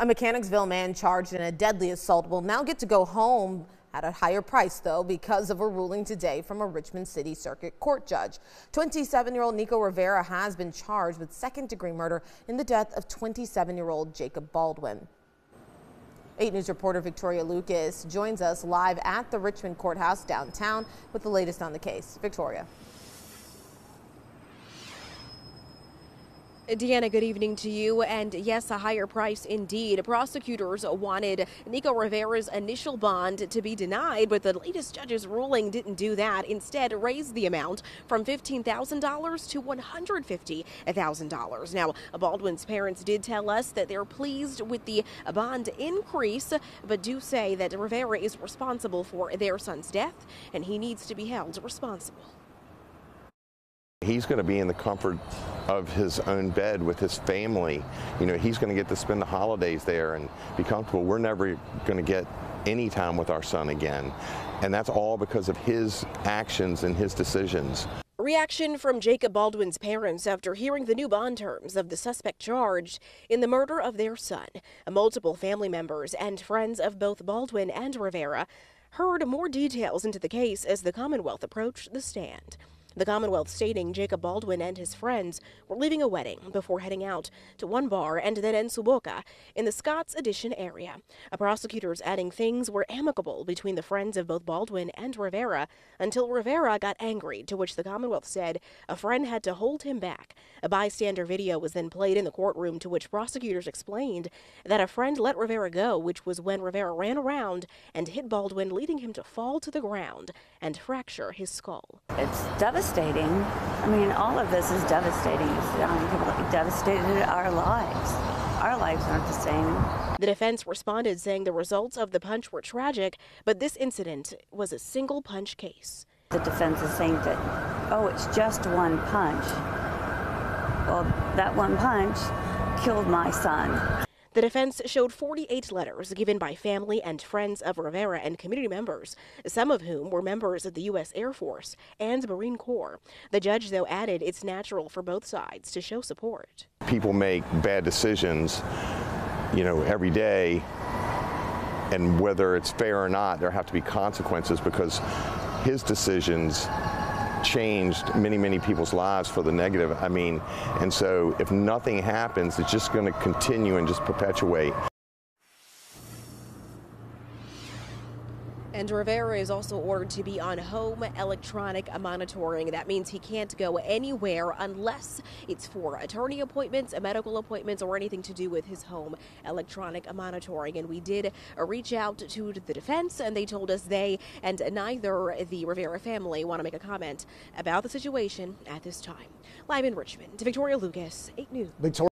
A Mechanicsville man charged in a deadly assault will now get to go home at a higher price, though, because of a ruling today from a Richmond City Circuit Court judge. 27-year-old Nico Rivera has been charged with second-degree murder in the death of 27-year-old Jacob Baldwin. 8 News reporter Victoria Lucas joins us live at the Richmond Courthouse downtown with the latest on the case. Victoria. Deanna, good evening to you. And yes, a higher price indeed. Prosecutors wanted Nico Rivera's initial bond to be denied, but the latest judge's ruling didn't do that. Instead, raised the amount from $15,000 to $150,000. Now, Baldwin's parents did tell us that they're pleased with the bond increase, but do say that Rivera is responsible for their son's death and he needs to be held responsible. He's going to be in the comfort of his own bed with his family. You know, he's going to get to spend the holidays there and be comfortable. We're never going to get any time with our son again. And that's all because of his actions and his decisions. Reaction from Jacob Baldwin's parents after hearing the new bond terms of the suspect charged in the murder of their son. Multiple family members and friends of both Baldwin and Rivera heard more details into the case as the Commonwealth approached the stand. The Commonwealth stating Jacob Baldwin and his friends were leaving a wedding before heading out to one bar and then in Suboca in the Scotts Addition area. Prosecutors adding things were amicable between the friends of both Baldwin and Rivera until Rivera got angry, to which the Commonwealth said a friend had to hold him back. A bystander video was then played in the courtroom, to which prosecutors explained that a friend let Rivera go, which was when Rivera ran around and hit Baldwin, leading him to fall to the ground and fracture his skull. It's devastating. I mean, all of this is devastating. It's devastated our lives. Our lives aren't the same. The defense responded saying the results of the punch were tragic, but this incident was a single punch case. The defense is saying that, oh, it's just one punch. Well, that one punch killed my son. The defense showed 48 letters given by family and friends of Rivera and community members, some of whom were members of the U.S. Air Force and Marine Corps. The judge, though, added it's natural for both sides to show support. People make bad decisions, you know, every day, and whether it's fair or not, there have to be consequences because his decisions changed many people's lives for the negative. I mean, and so if nothing happens, it's just going to continue and just perpetuate. And Rivera is also ordered to be on home electronic monitoring. That means he can't go anywhere unless it's for attorney appointments, medical appointments, or anything to do with his home electronic monitoring. And we did reach out to the defense, and they told us they and neither the Rivera family want to make a comment about the situation at this time. Live in Richmond, Victoria Lucas, 8 News.